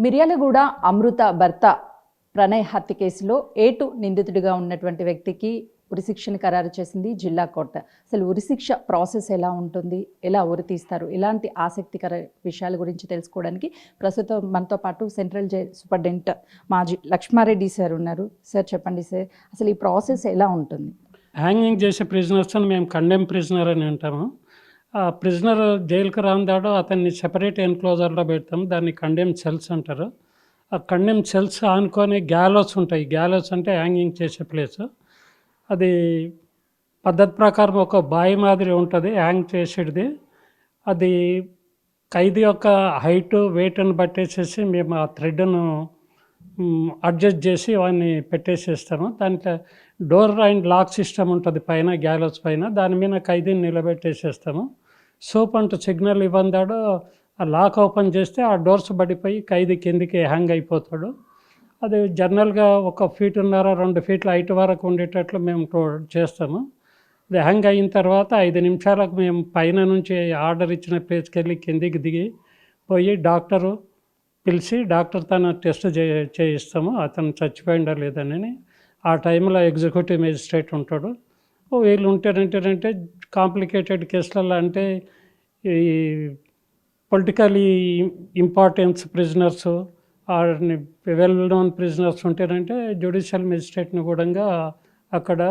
మిర్యాలగూడ అమృత భర్త ప్రణయ్ హత్య కేసులో ఏటు నిందితుడిగా ఉన్నటువంటి వ్యక్తికి ఉరిశిక్షను ఖరారు చేసింది జిల్లా కోర్టు. అసలు ఉరిశిక్ష ప్రాసెస్ ఎలా ఉంటుంది, ఎలా ఉరి తీస్తారు, ఇలాంటి ఆసక్తికర విషయాల గురించి తెలుసుకోవడానికి ప్రస్తుతం మనతో పాటు సెంట్రల్ జైల్ సూపరింటెండెంట్ మాజీ లక్ష్మారెడ్డి సార్ ఉన్నారు. సార్ చెప్పండి సార్, అసలు ఈ ప్రాసెస్ ఎలా ఉంటుంది? హ్యాంగింగ్ చేసే ప్రిజనర్స్ అని మేము కండెమ్ ప్రిజనర్ అని అంటాము. ఆ ప్రిజనర్ జైలుకి రాందాడో అతన్ని సెపరేట్ ఎన్క్లోజర్లో పెడతాము. దాన్ని కండెమ్ సెల్స్ అంటారు. ఆ కండెమ్ సెల్స్ ఆనుకొని గ్యాలోస్ ఉంటాయి. గ్యాలోస్ అంటే హ్యాంగింగ్ చేసే ప్లేస్. అది పద్ధతి ప్రకారం ఒక బావి మాదిరి ఉంటుంది హ్యాంగ్ చేసేది. అది ఖైదీ యొక్క హైటు వెయిట్ని బట్టేసేసి మేము ఆ థ్రెడ్ను అడ్జస్ట్ చేసి వాడిని పెట్టేసేస్తాము. దాంట్లో డోర్ అండ్ లాక్ సిస్టమ్ ఉంటుంది పైన, గ్యాలోస్ పైన. దాని మీద ఖైదీని నిలబెట్టేసేస్తాము. సోప్ అంటూ సిగ్నల్ ఇవ్వందాడు ఆ లాక్ ఓపెన్ చేస్తే ఆ డోర్స్ పడిపోయి ఖైదీ కిందికి హ్యాంగ్ అయిపోతాడు. అది జనరల్గా 1.5 feet 2 feet హైట్ వరకు ఉండేటట్లు మేము చేస్తాము. అది హ్యాంగ్ అయిన తర్వాత 5 నిమిషాలకు మేము పైన నుంచి ఆర్డర్ ఇచ్చిన ప్లేస్కి వెళ్ళి కిందికి దిగి పోయి డాక్టరు పిలిచి డాక్టర్ తన టెస్ట్ చేయిస్తాము అతను చచ్చిపోయిందా లేదని. ఆ టైంలో ఎగ్జిక్యూటివ్ మేజిస్ట్రేట్ ఉంటాడు. వీళ్ళు ఉంటారంటే కాంప్లికేటెడ్ కేసులలో, అంటే ఈ politically importance prisoners or well known prisoners ఉంటారంటే జ్యుడిషియల్ మేజిస్ట్రేట్ని కూడా అక్కడ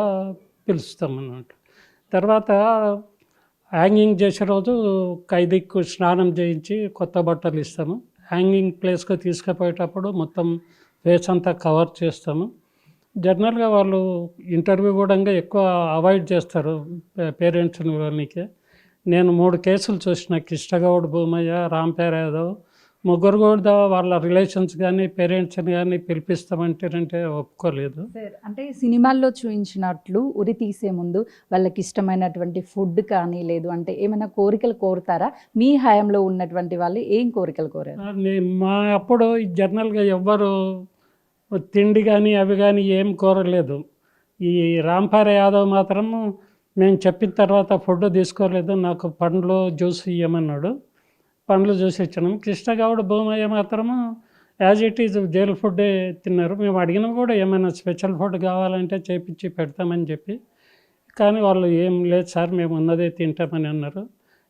పిలుస్తాం అన్నమాట. తర్వాత హ్యాంగింగ్ చేసే రోజు ఖైదీకి స్నానం చేయించి కొత్త బట్టలు ఇస్తాము. హ్యాంగింగ్ ప్లేస్కి తీసుకుపోయేటప్పుడు మొత్తం ఫేస్ అంతా కవర్ చేస్తాము. జనరల్గా వాళ్ళు ఇంటర్వ్యూ కూడా ఎక్కువ అవాయిడ్ చేస్తారు పేరెంట్స్ని. వాళ్ళకి నేను 3 కేసులు చూసిన, కిష్టగౌడ్, భూమయ్య, రాంపేర్ యాదవ్. ముగ్గురు కూడా వాళ్ళ రిలేషన్స్ కానీ పేరెంట్స్ని కానీ పిలిపిస్తామంటారంటే ఒప్పుకోలేదు. సార్, అంటే సినిమాల్లో చూపించినట్లు ఉరి తీసే ముందు వాళ్ళకి ఇష్టమైనటువంటి ఫుడ్ కానీ, లేదు అంటే ఏమైనా కోరికలు కోరుతారా? మీ హయాంలో ఉన్నటువంటి వాళ్ళు ఏం కోరికలు కోరారు? మా అప్పుడు జనరల్గా ఎవ్వరు తిండి కానీ అవి కానీ ఏం కోరలేదు. ఈ రాంపేర్ యాదవ్ మాత్రం మేము చెప్పిన తర్వాత ఫుడ్ తీసుకోలేదు, నాకు పండ్లు జ్యూస్ ఇవ్వమన్నాడు. పండ్లు జ్యూస్ ఇచ్చినాము. కృష్ణగౌడ్, భూమయ్య మాత్రము యాజ్ ఇట్ ఈజ్ జైలు ఫుడ్డే తిన్నారు. మేము అడిగినా కూడా ఏమైనా స్పెషల్ ఫుడ్ కావాలంటే చేపించి పెడతామని చెప్పి, కానీ వాళ్ళు ఏం లేదు సార్ మేము ఉన్నదే తింటామని అన్నారు.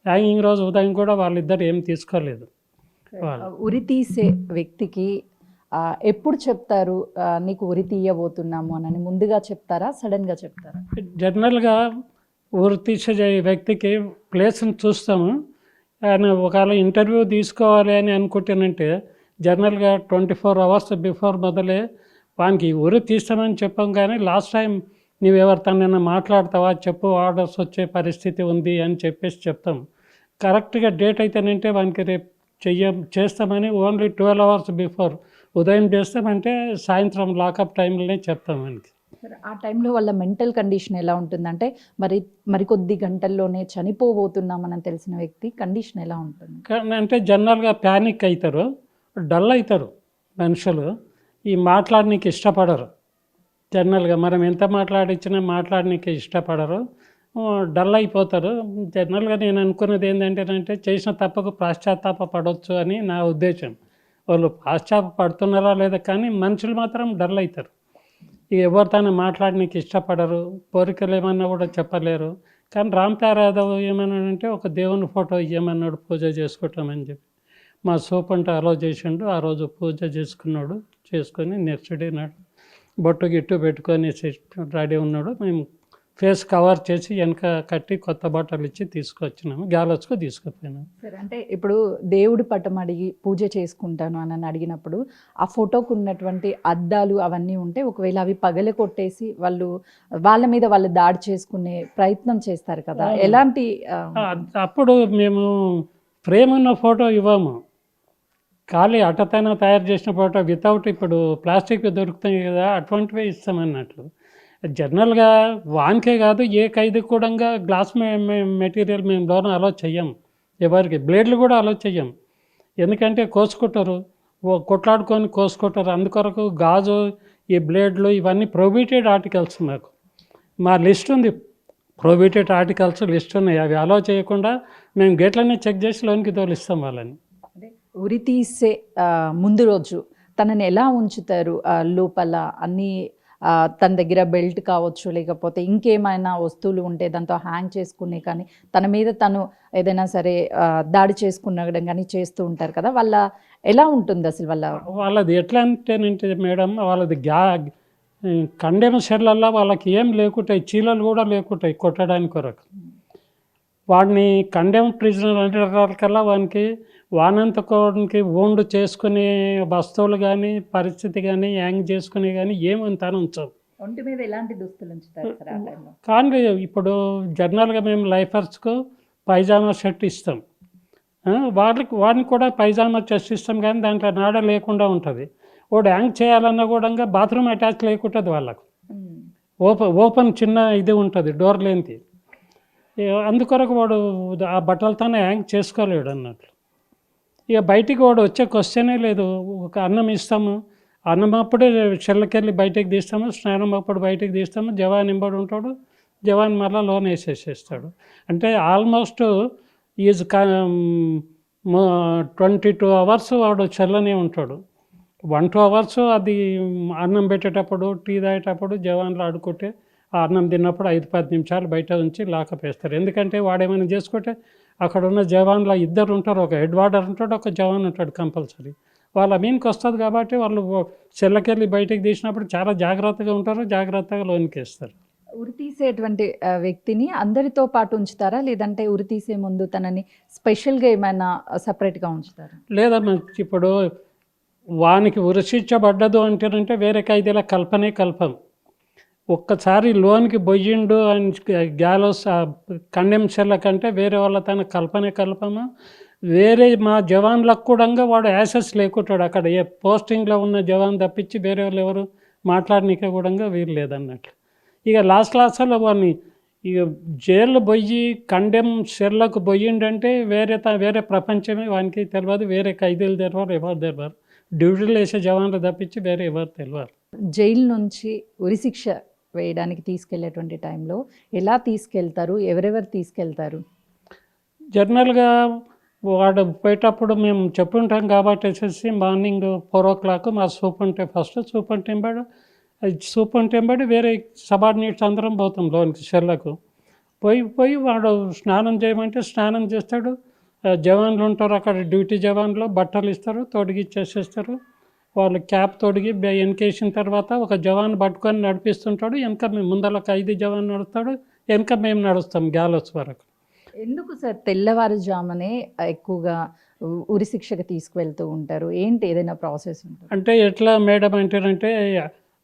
హ్యాంగింగ్ రోజు ఉదయం కూడా వాళ్ళిద్దరు ఏం తీసుకోలేదు. ఉరి తీసే వ్యక్తికి ఎప్పుడు చెప్తారు నీకు ఉరి తీయబోతున్నాము అని? ముందుగా చెప్తారా, సడన్గా చెప్తారా? జనరల్గా ఉరి తీసే వ్యక్తికి ప్లేస్ని చూస్తాము. ఆయన ఒకవేళ ఇంటర్వ్యూ తీసుకోవాలి అని అనుకుంటేనంటే జనరల్గా 24 hours బిఫోర్ మొదలే వానికి ఉరి తీస్తామని చెప్పాం. కానీ లాస్ట్ టైం నువ్వు ఎవరితోనైనా మాట్లాడతావా చెప్పు, ఆర్డర్స్ వచ్చే పరిస్థితి ఉంది అని చెప్పేసి చెప్తాం. కరెక్ట్గా డేట్ అయితేనంటే వానికి రేపు చేస్తామని ఓన్లీ 12 hours బిఫోర్ ఉదయం చేస్తామంటే సాయంత్రం లాకప్ టైంలోనే చెప్తాం మనకి. ఆ టైంలో వాళ్ళ మెంటల్ కండిషన్ ఎలా ఉంటుందంటే మరికొద్ది గంటల్లోనే చనిపోబోతున్నామని తెలిసిన వ్యక్తి కండిషన్ ఎలా ఉంటుంది? అంటే జనరల్గా ప్యానిక్ అవుతారు, డల్ అవుతారు మనుషులు. ఈ మాట్లాడడానికి ఇష్టపడరు. జనరల్గా మనం ఎంత మాట్లాడడానికి ఇష్టపడరు, డల్ అయిపోతారు. జనరల్గా నేను అనుకున్నది ఏంటంటే చేసిన తప్పకు పశ్చాత్తాప పడవచ్చు అని నా ఉద్దేశం. వాళ్ళు పడుతున్నారా లేదా కానీ మనుషులు మాత్రం డల్ అవుతారు. ఇక ఎవరితోనే మాట్లాడడానికి ఇష్టపడరు, కోరికలు ఏమన్నా కూడా చెప్పలేరు. కానీ రాంపేర్ యాదవ్ ఏమన్నాడంటే ఒక దేవుని ఫోటో ఇవ్వమన్నాడు పూజ చేసుకుంటామని చెప్పి. మా సోప్ అంటే అలో చేసిండు. ఆ రోజు పూజ చేసుకొని నెక్స్ట్ డే నాడు బొట్టు గిట్టు పెట్టుకొని రెడీ ఉన్నాడు. మేము ఫేస్ కవర్ చేసి వెనక కట్టి కొత్త బట్టలు ఇచ్చి తీసుకొచ్చినాము, గ్యాలర్స్కు తీసుకుపోయినాము. సరే, అంటే ఇప్పుడు దేవుడి పటం అడిగి పూజ చేసుకుంటాను అని అడిగినప్పుడు ఆ ఫోటోకు ఉన్నటువంటి అద్దాలు అవన్నీ ఉంటే ఒకవేళ అవి పగల కొట్టేసి వాళ్ళ మీద వాళ్ళు దాడి చేసుకునే ప్రయత్నం చేస్తారు కదా, ఎలాంటి? అప్పుడు మేము ఫ్రేమ్ ఉన్న ఫోటో ఇవ్వము, ఖాళీ అటతైనా తయారు చేసిన ఫోటో వితౌట్ ఇప్పుడు ప్లాస్టిక్ దొరుకుతాయి కదా అటువంటివే ఇస్తామన్నట్లు. జనరల్గా వానికే కాదు ఏ ఖైదీ కూడా గ్లాస్ మెటీరియల్ మేము లోన అలో చెయ్యం. ఎవరికి బ్లేడ్లు కూడా అలో చెయ్యం. ఎందుకంటే కోసుకుంటారు, కొట్లాడుకొని కోసుకుంటారు. అందుకొరకు గాజు, ఈ బ్లేడ్లు ఇవన్నీ ప్రొహిబిటెడ్ ఆర్టికల్స్. మా లిస్ట్ ఉంది, ప్రొహిబిటెడ్ ఆర్టికల్స్ లిస్ట్ ఉన్నాయి. అవి అలో చేయకుండా మేము గేట్లనే చెక్ చేసి లోనికి తోలిస్తాం వాళ్ళని. ఉరి తీసే ముందు రోజు తనని ఎలా ఉంచుతారు? లోపల అన్నీ తన దగ్గర బెల్ట్ కావచ్చు, లేకపోతే ఇంకేమైనా వస్తువులు ఉంటే దాంతో హ్యాంగ్ చేసుకునే కానీ, తన మీద తను ఏదైనా సరే దాడి చేసుకునడం కానీ చేస్తూ ఉంటారు కదా! ఎలా ఉంటుంది అసలు వాళ్ళది ఎట్లా అంటేనంటే మేడం, వాళ్ళది కండెమ్ సెల్లల్లో వాళ్ళకి ఏం లేకుంటాయి, చీలలు కూడా లేకుంటాయి కొట్టడానికి కొరకు. వాడిని కండెమ్ ప్రిజనర్ అంటే వానికి వానంతకోనికి ఓండు చేసుకునే వస్తువులు కానీ, పరిస్థితి కానీ, యాంగ్ చేసుకునే కానీ ఏమంత ఉంచవు. ఒంటి మీద ఎలాంటి దుస్తులు ఉంచుతారు సార్ ఆ టైంలో? కానీ ఇప్పుడు జనరల్గా మేము లైఫర్స్కు పైజామా షర్ట్ ఇస్తాం, వాడిని కూడా పైజామా షర్ట్ ఇస్తాం, కానీ దాంట్లో నాడ లేకుండా ఉంటుంది. వాడు యాంగ్ చేయాలన్నా కూడా బాత్రూమ్ అటాచ్ లేకుంటుంది వాళ్ళకు. ఓపెన్ చిన్న ఇది ఉంటుంది, డోర్ లేనిది. అందుకొరకు వాడు ఆ బట్టలతోనే యాంగ్ చేసుకోలేడు అన్నట్లు. ఇక బయటికి వాడు వచ్చే క్వశ్చనే లేదు. ఒక అన్నం ఇస్తాము, అన్నం అప్పుడే చెల్లకెళ్ళి బయటికి తీస్తాము, స్నానం అప్పుడు బయటికి తీస్తాము, జవాన్ ఇంబడి ఉంటాడు, జవాన్ మళ్ళీ లోన్ వేసేసేస్తాడు. అంటే ఆల్మోస్ట్ ఈజ్ 22 hours వాడు చెల్లనే ఉంటాడు. 1-2 hours అది అన్నం పెట్టేటప్పుడు, టీ తాగేటప్పుడు జవాన్లు ఆడుకుంటే, ఆ అన్నం తిన్నప్పుడు 5-10 నిమిషాలు బయట ఉంచి లాకప్ వేస్తారు. ఎందుకంటే వాడేమైనా చేసుకుంటే అక్కడ ఉన్న జవాన్లు 2 ఉంటారు, ఒక హెడ్ వార్డర్ ఉంటాడు, ఒక జవాన్ ఉంటాడు కంపల్సరీ. వాళ్ళ మీన్కి వస్తుంది కాబట్టి వాళ్ళు చెల్లకెళ్ళి బయటికి తీసినప్పుడు చాలా జాగ్రత్తగా ఉంటారు, జాగ్రత్తగా లోనికి వేస్తారు. ఉరి తీసేటువంటి వ్యక్తిని అందరితో పాటు ఉంచుతారా, లేదంటే ఉరి తీసే ముందు తనని స్పెషల్గా ఏమైనా సపరేట్గా ఉంచుతారా? లేదమ్మా, ఇప్పుడు వానికి ఉరిశించబడ్డదు అంటేనంటే వేరే ఖైదీల కల్పం. ఒక్కసారి లోనికి బొయ్యిండు అని గ్యాలోస్ కండెమ్ సెల్ల కంటే వేరే వాళ్ళ తన కల్పము. వేరే మా జవాన్లకు కూడా వాడు యాసెస్ లేకుంటాడు. అక్కడ ఏ పోస్టింగ్లో ఉన్న జవాన్ తప్పించి వేరే వాళ్ళు ఎవరు మాట్లాడనీకే కూడా వీలు లేదన్నట్లు. ఇక లాస్ట్లో వాడిని ఇక జైలు పోయి కండెమ్ సెల్లకు పోయిండంటే వేరే ప్రపంచమే వానికి తెలియదు, వేరే ఖైదీలు తెలియరు, ఎవరు తెలియరు. డ్యూటీలు వేసే జవాన్లు తప్పించి వేరే ఎవరు తెలియరు. జైలు నుంచి ఉరిశిక్ష వేయడానికి తీసుకెళ్లేటువంటి టైంలో ఎలా తీసుకెళ్తారు, ఎవరెవరు తీసుకెళ్తారు? జనరల్గా వాడు పోయేటప్పుడు మేము చెప్పుంటాం కాబట్టి వచ్చేసి మార్నింగ్ 4 o'clock మా సూపరింటెంబడి వేరే సబార్డినేట్స్ అందరం పోతాం లోనికి సెల్లకు. పోయి వాడు స్నానం చేయమంటే స్నానం చేస్తాడు. జవాన్లు ఉంటారు అక్కడ, డ్యూటీ జవాన్లు బట్టలు ఇస్తారు, తొడిగిచ్చేసేస్తారు. వాళ్ళు క్యాప్ తొడిగి వెనకేసిన తర్వాత ఒక జవాన్ పట్టుకొని నడిపిస్తుంటాడు. వెనక మేము ముందర 5 జవాన్ నడుస్తాడు, వెనక మేము నడుస్తాం గ్యాలోస్ వరకు. ఎందుకు సార్ తెల్లవారుజామునే ఎక్కువగా ఉరిశిక్షకు తీసుకువెళ్తూ ఉంటారు? ఏంటి ఏదైనా ప్రాసెస్ ఉంటుంది? అంటే ఎట్లా మేడం అంటారంటే,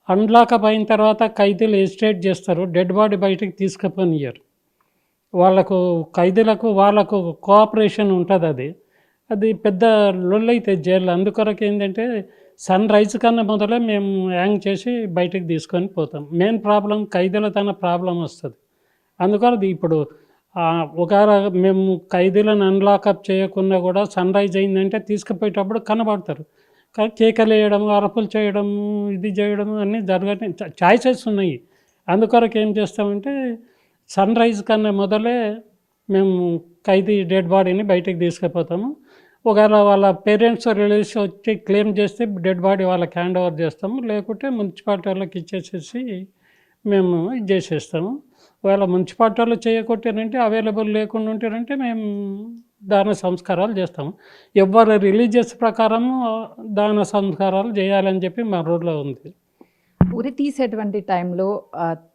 అన్లాకప్ అయిన తర్వాత ఖైదీలు ఎజిటేట్ చేస్తారు, డెడ్ బాడీ బయటికి తీసుకుపోనియ్యరు. ఖైదీలకు వాళ్ళకు కోఆపరేషన్ ఉంటుంది. అది పెద్ద లొల్లైతే జైల్లో. అందుకొరకు ఏంటంటే సన్ రైజ్ కన్నా మొదలే మేము యాంగ్ చేసి బయటికి తీసుకొని పోతాం. మెయిన్ ప్రాబ్లం ఖైదీల తన ప్రాబ్లం వస్తుంది. అందుకని ఇప్పుడు ఒకవేళ మేము ఖైదీలను అన్లాకప్ చేయకుండా కూడా సన్ రైజ్ అయిందంటే తీసుకుపోయేటప్పుడు కనబడతారు. కేకలు వేయడం, అరపులు చేయడం, ఇది చేయడం అన్నీ జరగని ఛాయిసెస్ ఉన్నాయి. అందుకొరకు ఏం చేస్తామంటే సన్ రైజ్ కన్నా మొదలే మేము ఖైదీ డెడ్ బాడీని బయటికి తీసుకుపోతాము. ఒకవేళ వాళ్ళ పేరెంట్స్ రిలేటివ్స్ వచ్చి క్లెయిమ్ చేస్తే డెడ్ బాడీ వాళ్ళకి హ్యాండ్ ఓవర్ చేస్తాము, లేకుంటే మున్సిపాలిటీ వాళ్ళకి ఇచ్చేసేసి మేము ఇది చేసేస్తాము. ఒకవేళ మున్సిపాలిటీ వాళ్ళు చేయకొట్టారంటే, అవైలబుల్ లేకుండా ఉంటారంటే మేము దాన సంస్కారాలు చేస్తాము. ఎవరి రిలీజియస్ ప్రకారము దాన సంస్కారాలు చేయాలని చెప్పి మా రూల్లో ఉంది. ఉరి తీసేటువంటి టైంలో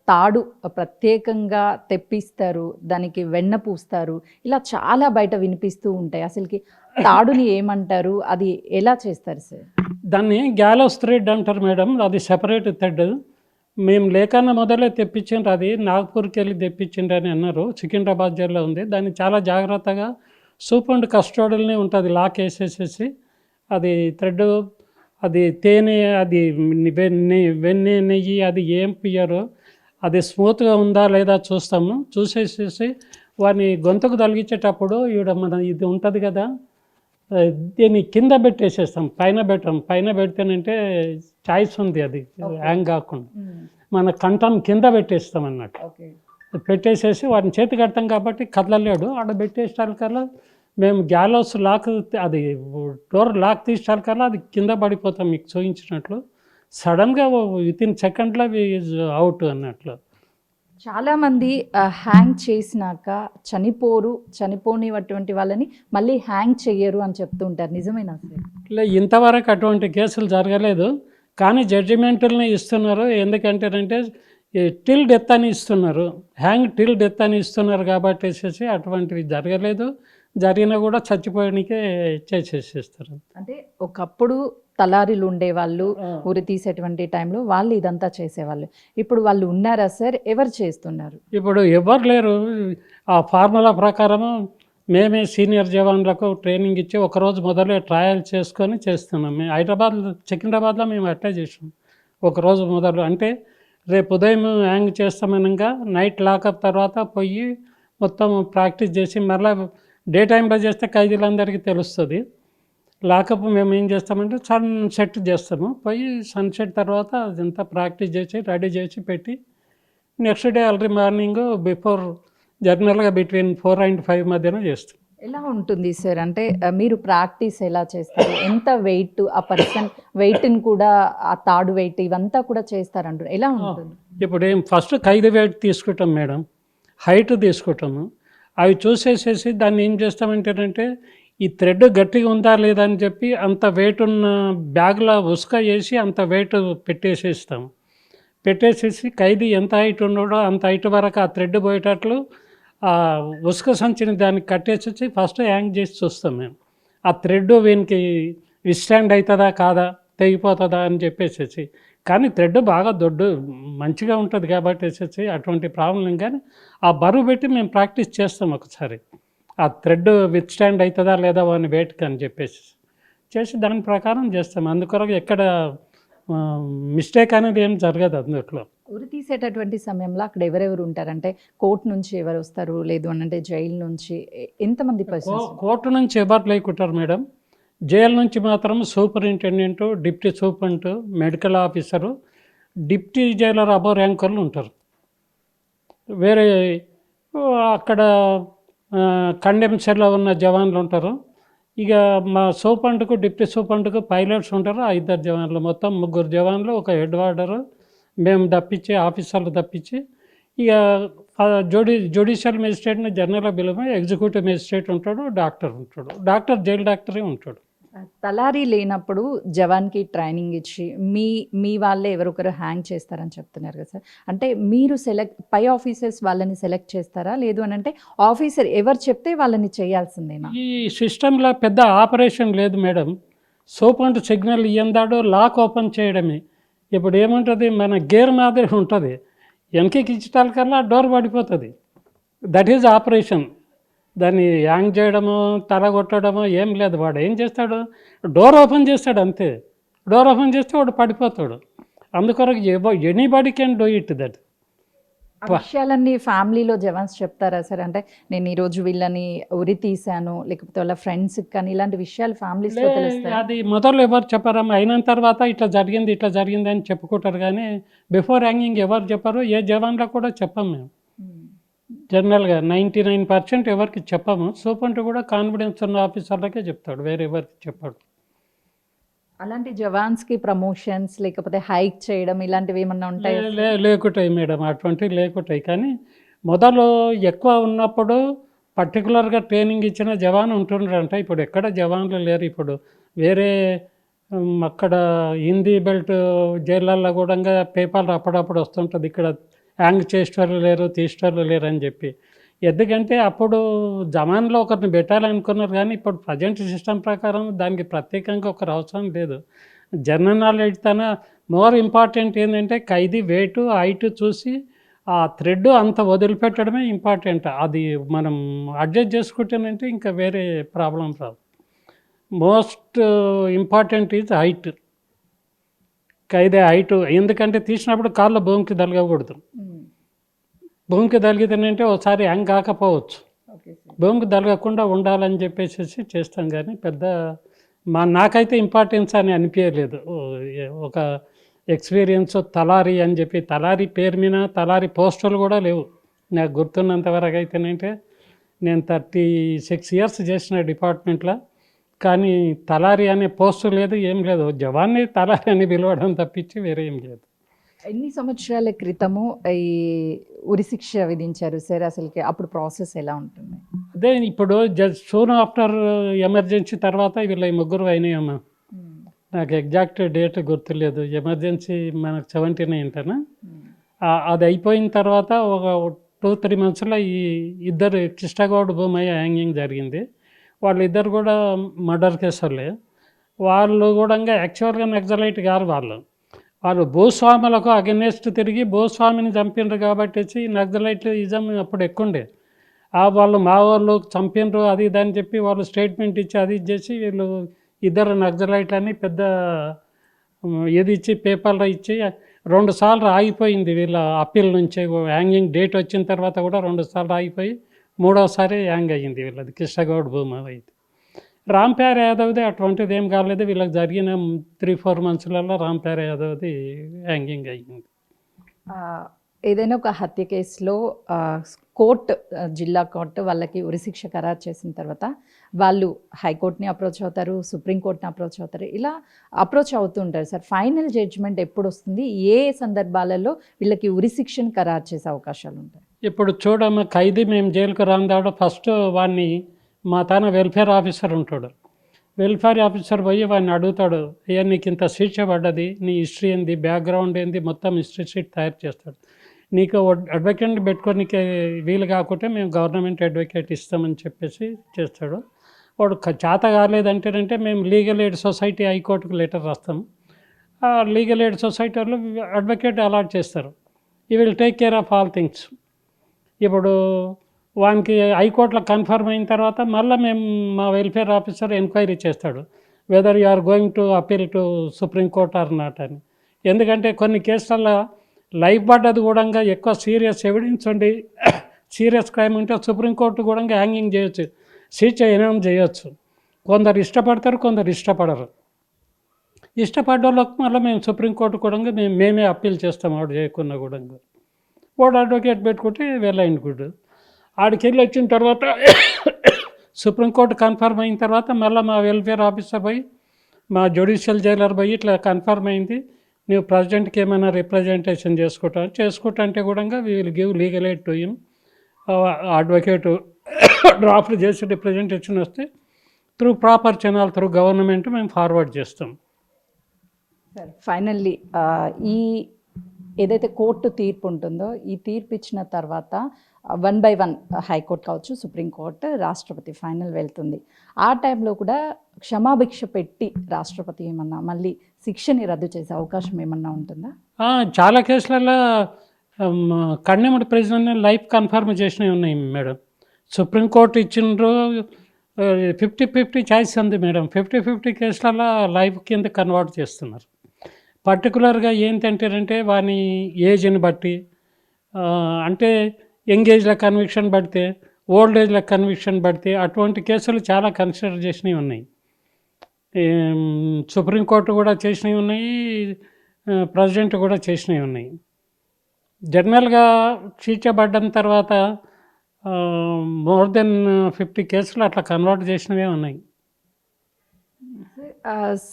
తాడు ప్రత్యేకంగా తెప్పిస్తారు, దానికి వెన్న పూస్తారు, ఇలా చాలా బయట వినిపిస్తూ ఉంటాయి. అసలుకి తాడుని ఏమంటారు, అది ఎలా చేస్తారు సార్? దాన్ని గ్యాలోస్ థ్రెడ్ అంటారు మేడం. అది సెపరేట్ థ్రెడ్. మేము లేకన్నా మొదలే తెప్పించిండ్రు. అది నాగ్పూర్కి వెళ్ళి తెప్పించిండ్రు అని అన్నారు. సికింద్రాబాద్ జైల్లో ఉంది. దాన్ని చాలా జాగ్రత్తగా సూప్ అండ్ కస్టోడల్ని ఉంటుంది, లాక్ వేసేసేసి అది థ్రెడ్, అది తేనె, అది వెన్నె, నెయ్యి, అది ఏం పియ్యరో అది స్మూత్గా ఉందా లేదా చూస్తాము. చూసేసేసి వాడిని గొంతుకు తొలగించేటప్పుడు మన ఇది ఉంటుంది కదా, దీన్ని కింద పెట్టేసేస్తాం, పైన పెట్టాం. పైన పెడితేనంటే చాయిస్ ఉంది, అది హ్యాంగ్ కాకుండా మన కంఠం కింద పెట్టేస్తాం అన్నట్టు. పెట్టేసేసి వాడిని చేతి కడతాం కాబట్టి కదలలేడు. ఆడ పెట్టేసాకల్లా మేము గ్యాలోస్ లాక్ అది డోర్ లాక్ తీసేకల్లా అది కింద పడిపోతాం మీకు చూపించినట్లు. సడన్గా వితిన్ సెకండ్లో ఈజ్ అవుట్ అన్నట్లు. చాలామంది హ్యాంగ్ చేసినాక చనిపోనినటువంటి వాళ్ళని మళ్ళీ హ్యాంగ్ చెయ్యరు అని చెప్తూ ఉంటారు, నిజమేనా సార్? ఇంతవరకు అటువంటి కేసులు జరగలేదు, కానీ జడ్జిమెంటల్ని ఇస్తున్నారు. ఎందుకంటేనంటే టిల్ డెత్ అని ఇస్తున్నారు, హ్యాంగ్ టిల్ డెత్ అని ఇస్తున్నారు కాబట్టి వేసేసి అటువంటివి జరగలేదు. జరిగినా కూడా చచ్చిపోయానికే చేసేసేస్తారు. అంటే ఒకప్పుడు తలారీలు ఉండేవాళ్ళు, ఉరి తీసేటువంటి టైంలో వాళ్ళు ఇదంతా చేసేవాళ్ళు. ఇప్పుడు వాళ్ళు ఉన్నారా సార్? ఎవరు చేస్తున్నారు? ఇప్పుడు ఎవరు లేరు. ఆ ఫార్ములా ప్రకారము మేమే సీనియర్ జవాన్లకు ట్రైనింగ్ ఇచ్చి ఒకరోజు మొదలే ట్రయల్ చేసుకొని చేస్తున్నాం. మేము సికింద్రాబాద్లో మేము అట్లా చేసాం. ఒకరోజు మొదలు అంటే రేపు ఉదయం హ్యాంగ్ చేస్తామనగా నైట్ లాకప్ తర్వాత పోయి మొత్తం ప్రాక్టీస్ చేసి మళ్ళీ డే టైంలో చేస్తే ఖైదీలందరికీ తెలుస్తుంది. లాకప్ మేము ఏం చేస్తామంటే సన్సెట్ చేస్తాము. పోయి సన్సెట్ తర్వాత అదంతా ప్రాక్టీస్ చేసి రెడీ చేసి పెట్టి next day early morning before జనరల్గా బిట్వీన్ 4 and 5 మధ్యన చేస్తాం. ఎలా ఉంటుంది సార్? అంటే మీరు ప్రాక్టీస్ ఎలా చేస్తారు? ఎంత వెయిట్, ఆ పర్సన్ వెయిట్ని కూడా, ఆ తాడు వెయిట్ ఇవంతా కూడా చేస్తారంటారు, ఎలా ఉంటుంది? ఇప్పుడు ఫస్ట్ ఖైదీ వెయిట్ తీసుకుంటాం మేడం, హైట్ తీసుకుంటాము. అవి చూసేసేసి దాన్ని ఏం చేస్తామంటేనంటే ఈ థ్రెడ్ గట్టిగా ఉందా లేదా అని చెప్పి అంత వెయిట్ ఉన్న బ్యాగ్లో ఉసుక వేసి అంత వెయిట్ పెట్టేసేస్తాము. పెట్టేసేసి ఖైదీ ఎంత హైట్ ఉన్నాడో అంత హైట్ వరకు ఆ థ్రెడ్ పోయేటట్లు ఆ ఉసుక సంచిని దానికి కట్టేసేసి ఫస్ట్ హ్యాంగ్ చేసి చూస్తాం మేము. ఆ థ్రెడ్ వీనికి విస్టాండ్ అవుతుందా కాదా, తెగిపోతుందా అని చెప్పేసేసి. కానీ థ్రెడ్ బాగా మంచిగా ఉంటుంది కాబట్టి వేసేసి అటువంటి ప్రాబ్లం. కానీ ఆ బరువు పెట్టి మేము ప్రాక్టీస్ చేస్తాం ఒకసారి, ఆ థ్రెడ్ విత్ స్టాండ్ అవుతుందా లేదా అని వెయిట్కి అని చెప్పేసి చేసి దాని ప్రకారం చేస్తాం. అందుకొరకు ఎక్కడ మిస్టేక్ అనేది ఏం జరగదు అందులో. ఉరి తీసేటటువంటి సమయంలో అక్కడ ఎవరెవరు ఉంటారంటే కోర్టు నుంచి ఎవరు వస్తారు, లేదు అని అంటే జైలు నుంచి ఎంతమంది పర్సన్స్? కోర్టు నుంచి ఎవరు లేకుంటారు మేడం. జైలు నుంచి మాత్రం superintendent, deputy superintendent, medical officer, deputy jailer above ర్యాంకర్లు ఉంటారు. వేరే అక్కడ కండెమ్ సెల్లో ఉన్న జవాన్లు ఉంటారు. ఇక మా సూపరింటెండెంట్కు, డిప్టీ సూపరింటెండెంట్కు పైలట్స్ ఉంటారు. ఆ 2 జవాన్లు, మొత్తం 3 జవాన్లు, ఒక హెడ్ వార్డరు, మేము తప్పించి ఆఫీసర్లు తప్పించి. ఇక జ్యుడిషియల్ మేజిస్ట్రేట్ని జనరల్గా పిలువ, ఎగ్జిక్యూటివ్ మేజిస్ట్రేట్ ఉంటాడు, డాక్టర్ ఉంటాడు. డాక్టర్ జైలు డాక్టరే ఉంటాడు. తలారీ లేనప్పుడు జవాన్కి ట్రైనింగ్ ఇచ్చి మీ వాళ్ళే ఎవరొకరు హ్యాంగ్ చేస్తారని చెప్తున్నారు కదా సార్. అంటే మీరు పై ఆఫీసర్స్ వాళ్ళని సెలెక్ట్ చేస్తారా, లేదు అని అంటే ఆఫీసర్ ఎవరు చెప్తే వాళ్ళని చేయాల్సిందేనా? ఈ సిస్టంలో పెద్ద ఆపరేషన్ లేదు మేడం. సూపరింట్ సిగ్నల్ ఇయ్యందాడు లాక్ ఓపెన్ చేయడమే. ఇప్పుడు ఏముంటుంది, మన గేర్ మాదిరి ఉంటుంది, వెనకకి ఇచ్చటానికల్లా డోర్ పడిపోతుంది. That is operation. దాన్ని హ్యాంగ్ చేయడము, తల కొట్టడము ఏం లేదు. వాడు ఏం చేస్తాడు, డోర్ ఓపెన్ చేస్తాడు అంతే. డోర్ ఓపెన్ చేస్తే వాడు పడిపోతాడు. అందుకొరకు anybody can do it. That విషయాలన్నీ ఫ్యామిలీలో జవాన్స్ చెప్తారా సార్? అంటే నేను ఈరోజు వీళ్ళని ఉరి తీశాను, లేకపోతే వాళ్ళ ఫ్రెండ్స్కి కానీ ఇలాంటి విషయాలు ఫ్యామిలీస్లో తెలుస్తాయి? అది మొదలు ఎవరు చెప్పారమ్మా, అయిన తర్వాత ఇట్లా జరిగింది అని చెప్పుకుంటారు. కానీ బిఫోర్ హ్యాంగింగ్ ఎవరు చెప్పారు, ఏ జవాన్లో కూడా చెప్పాము మేము. జనరల్గా 99% ఎవరికి చెప్పాము. సూపరింటెండెంట్ కూడా కాన్ఫిడెన్స్ ఉన్న ఆఫీసర్లకే చెప్తాడు, వేరే ఎవరికి చెప్పాడు. అలాంటి జవాన్స్కి ప్రమోషన్స్ లేకపోతే హైక్ చేయడం ఇలాంటివి ఏమన్నా ఉంటాయి? లేకుంటాయి మేడం, అటువంటివి లేకుంటాయి. కానీ మొదలు ఎక్కువ ఉన్నప్పుడు పర్టికులర్గా ట్రైనింగ్ ఇచ్చిన జవాన్ ఉంటుండ్రంట. ఇప్పుడు ఎక్కడ జవాన్లు లేరు. ఇప్పుడు వేరే అక్కడ హిందీ బెల్ట్ జైళ్ళల్లో కూడా పేపర్లు అప్పుడప్పుడు వస్తుంటుంది, ఇక్కడ హ్యాంగ్ చేసేవాళ్ళు లేరు, తీసేవాళ్ళు లేరు అని చెప్పి. ఎందుకంటే అప్పుడు జమాన్లో ఒకరిని పెట్టాలనుకున్నారు. కానీ ఇప్పుడు ప్రజెంట్ సిస్టమ్ ప్రకారం దానికి ప్రత్యేకంగా ఒకరు అవసరం లేదు. జనరల్ నాలెడ్జ్ తన మోర్ ఇంపార్టెంట్ ఏంటంటే ఖైదీ వెయిట్, హైట్ చూసి ఆ థ్రెడ్ అంత వదిలిపెట్టడమే ఇంపార్టెంట్. అది మనం అడ్జస్ట్ చేసుకుంటేనంటే ఇంకా వేరే ప్రాబ్లం రాదు. Most important is height. Khaidi height, ఎందుకంటే తీసినప్పుడు కాళ్ళు భూమికి తలగకూడదు. భూమికి తలిగితేనంటే ఒకసారి హ్యాంగ్ కాకపోవచ్చు. భూమికి తలగకుండా ఉండాలని చెప్పేసి చేస్తాం. కానీ పెద్ద నాకైతే ఇంపార్టెన్స్ అని అనిపించలేదు. ఒక ఎక్స్పీరియన్స్ తలారీ అని చెప్పి, తలారీ పేరు మీద తలారీ పోస్టర్లు కూడా లేవు నాకు గుర్తున్నంతవరకు అయితేనంటే. నేను 36 ఇయర్స్ చేసిన డిపార్ట్మెంట్లో. కానీ తలారి అనే పోస్టు లేదు, ఏం లేదు. జవాన్ని తలారి అని పిలవడం తప్పించి వేరే ఏం లేదు. ఎన్ని సంవత్సరాల క్రితము ఈ ఉరిశిక్ష విధించారు సార్? అసలుకి అప్పుడు ప్రాసెస్ ఎలా ఉంటుంది? అదే ఇప్పుడు సూన్ ఆఫ్టర్ ఎమర్జెన్సీ తర్వాత వీళ్ళ ఈ ముగ్గురు అయినాయమ్మా. నాకు ఎగ్జాక్ట్ డేట్ గుర్తులేదు. ఎమర్జెన్సీ మనకు 79 అది అయిపోయిన తర్వాత ఒక 2-3 మంత్స్లో ఈ ఇద్దరు కృష్ణగౌడ్ భూమయ్య హ్యాంగింగ్ జరిగింది. వాళ్ళిద్దరు కూడా మర్డర్ కేసులే. వాళ్ళు కూడా యాక్చువల్గా నక్సలైట్ గారు. వాళ్ళు భూస్వాములకు అగెనెస్ట్ తిరిగి భూస్వామిని చంపిండ్రు కాబట్టి నక్సలైటిజం అప్పుడు ఎక్కువండే. వాళ్ళు మా వాళ్ళు చంపిండ్రు అది ఇది అని చెప్పి వాళ్ళు స్టేట్మెంట్ ఇచ్చి అది చేసి వీళ్ళు ఇద్దరు నక్సలైట్ అని పెద్ద ఇది ఇచ్చి పేపర్లో ఇచ్చి 2 సార్లు ఆగిపోయింది వీళ్ళ అప్పీల్ నుంచి. హ్యాంగింగ్ డేట్ వచ్చిన తర్వాత కూడా 2 సార్లు ఆగిపోయి 3వసారి హ్యాంగ్ అయ్యింది వీళ్ళది కృష్ణగౌడ్ భూమా అయితే. రాంప్యార్ యాదవ్ది అటువంటిది ఏం కాలేదు. వీళ్ళకి జరిగిన 3-4 మంత్స్లలో రాంప్యార్ యాదవ్ది హ్యాంగింగ్ అయ్యింది. ఏదైనా ఒక హత్య కేసులో కోర్టు, జిల్లా కోర్టు వాళ్ళకి ఉరిశిక్ష ఖరారు చేసిన తర్వాత వాళ్ళు హైకోర్టుని అప్రోచ్ అవుతారు, సుప్రీంకోర్టుని అప్రోచ్ అవుతారు, ఇలా అప్రోచ్ అవుతూ ఉంటారు సార్. ఫైనల్ జడ్జిమెంట్ ఎప్పుడు వస్తుంది? ఏ సందర్భాలలో వీళ్ళకి ఉరిశిక్షను ఖరారు చేసే అవకాశాలు ఉంటాయి? ఇప్పుడు చూడమ్మ, ఖైదీ మేము జైలుకు రాందాడు ఫస్ట్ వాడిని మా తాన వెల్ఫేర్ ఆఫీసర్ ఉంటాడు. వెల్ఫేర్ ఆఫీసర్ పోయి వాడిని అడుగుతాడు, అయ్యా నీకు ఇంత శిక్ష పడ్డది, నీ హిస్టరీ ఏంది, బ్యాక్గ్రౌండ్ ఏంది, మొత్తం హిస్టరీ షీట్ తయారు చేస్తాడు. నీకు అడ్వకేట్ని పెట్టుకోనికి వీలు కాకుంటే మేము గవర్నమెంట్ అడ్వకేట్ ఇస్తామని చెప్పేసి చేస్తాడు. వాడు చేత కాలేదంటేనంటే మేము లీగల్ ఎయిడ్ సొసైటీ హైకోర్టుకు లెటర్ రాస్తాము. ఆ లీగల్ ఎయిడ్ సొసైటీ వాళ్ళు అడ్వకేట్ అలాట్ చేస్తారు. He will take care of all things. ఇప్పుడు వానికి హైకోర్టులో కన్ఫర్మ్ అయిన తర్వాత మళ్ళీ మేము మా వెల్ఫేర్ ఆఫీసర్ ఎంక్వైరీ చేస్తాడు whether you are going to appeal to supreme court or not అని. ఎందుకంటే కొన్ని కేసులలో లైఫ్ పడ్డది కూడా ఎక్కువ సీరియస్ ఎవిడెన్స్ ఉండి సీరియస్ క్రైమ్ ఉంటే సుప్రీంకోర్టు కూడా హ్యాంగింగ్ చేయొచ్చు, శిక్ష ఎనౌన్స్ చేయొచ్చు. కొందరు ఇష్టపడతారు, కొందరు ఇష్టపడరు. ఇష్టపడ్డ వాళ్ళకి మళ్ళీ మేము సుప్రీంకోర్టు కూడా మేమే అప్పీల్ చేస్తాం. వాడు చేయకున్నా కూడా వాడు అడ్వకేట్ పెట్టుకుంటే వెళ్ళైంది గుడ్. ఆడికి వెళ్ళి వచ్చిన తర్వాత సుప్రీంకోర్టు కన్ఫర్మ్ అయిన తర్వాత మళ్ళీ మా వెల్ఫేర్ ఆఫీసర్ పోయి మా జ్యుడిషియల్ జైలర్ పోయి ఇట్లా కన్ఫర్మ్ అయింది, నువ్వు ప్రెసిడెంట్కి ఏమైనా రిప్రజెంటేషన్ చేసుకుంటా అంటే కూడా we will give legal aid to him. Advocate draft చేసి రిప్రజెంటేషన్ వస్తే through proper channel through government మేము ఫార్వర్డ్ చేస్తాం. సార్ ఫైనల్లీ ఈ ఏదైతే కోర్టు తీర్పు ఉంటుందో ఈ తీర్పు ఇచ్చిన తర్వాత 1 by 1 హైకోర్టు కావచ్చు, సుప్రీంకోర్టు, రాష్ట్రపతి ఫైనల్ వెళ్తుంది. ఆ టైంలో కూడా క్షమాభిక్ష పెట్టి రాష్ట్రపతి ఏమన్నా మళ్ళీ శిక్షని రద్దు చేసే అవకాశం ఏమన్నా ఉంటుందా? చాలా కేసులలో కండెమ్డ్ ప్రిజనర్ని లైఫ్ కన్ఫర్మ్ చేసినవి ఉన్నాయి మేడం. సుప్రీంకోర్టు ఇచ్చిండ్రు 50-50 ఛాయిస్ ఉంది మేడం. 50-50 కేసులలో లైఫ్ కింద కన్వర్ట్ చేస్తున్నారు. పర్టికులర్గా ఏంటంటేనంటే వాని ఏజ్ని బట్టి, అంటే యంగ్ ఏజ్లో కన్విక్షన్ పడితే, ఓల్డ్ ఏజ్లో కన్విక్షన్ పడితే అటువంటి కేసులు చాలా కన్సిడర్ చేసినవి ఉన్నాయి. సుప్రీంకోర్టు కూడా చేసినవి ఉన్నాయి, ప్రెసిడెంట్ కూడా చేసినవి ఉన్నాయి. జనరల్గా శిక్ష పడ్డం తర్వాత మోర్ దెన్ 50 కేసులు అట్లా కన్వర్ట్ చేసినవే ఉన్నాయి.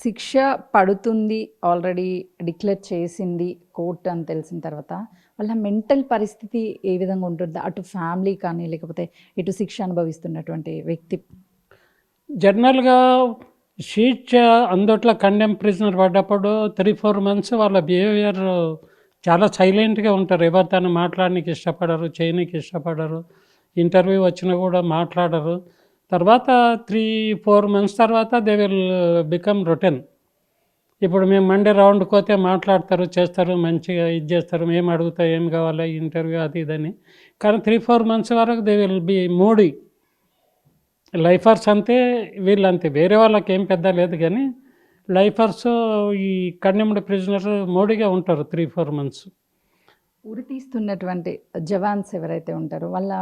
శిక్ష పడుతుంది ఆల్రెడీ డిక్లేర్ చేసింది కోర్టు అని తెలిసిన తర్వాత వాళ్ళ మెంటల్ పరిస్థితి ఏ విధంగా ఉంటుంది? అటు ఫ్యామిలీ కానీ లేకపోతే ఇటు శిక్ష అనుభవిస్తున్నటువంటి వ్యక్తి. జనరల్గా శిక్ష అందుట్లో కండెమ్ ప్రిజనర్ పడ్డప్పుడు 3-4 మంత్స్ వాళ్ళ బిహేవియర్ చాలా సైలెంట్గా ఉంటారు. ఎవరితో మాట్లాడడానికి ఇష్టపడరు, చేయడానికి ఇష్టపడరు, ఇంటర్వ్యూ వచ్చినా కూడా మాట్లాడరు. తర్వాత 3-4 మంత్స్ తర్వాత దే విల్ బికమ్ రొటీన్. ఇప్పుడు మేము మండే రౌండ్కి పోతే మాట్లాడతారు, చేస్తారు, మంచిగా ఇది చేస్తారు, మేము అడుగుతా ఏం కావాలి ఇంటర్వ్యూ అది ఇదని. కానీ 3-4 మంత్స్ వరకు దే విల్ బి మూడీ. లైఫర్స్ అంతే, వీళ్ళు అంతే, వేరే వాళ్ళకి ఏం పెద్ద లేదు. కానీ లైఫర్స్ ఈ కండెమ్డ్ ప్రిజనర్ మూడీగా ఉంటారు 3-4 మంత్స్. ఉరి తీస్తున్నటువంటి జవాన్స్ ఎవరైతే ఉంటారో వాళ్ళ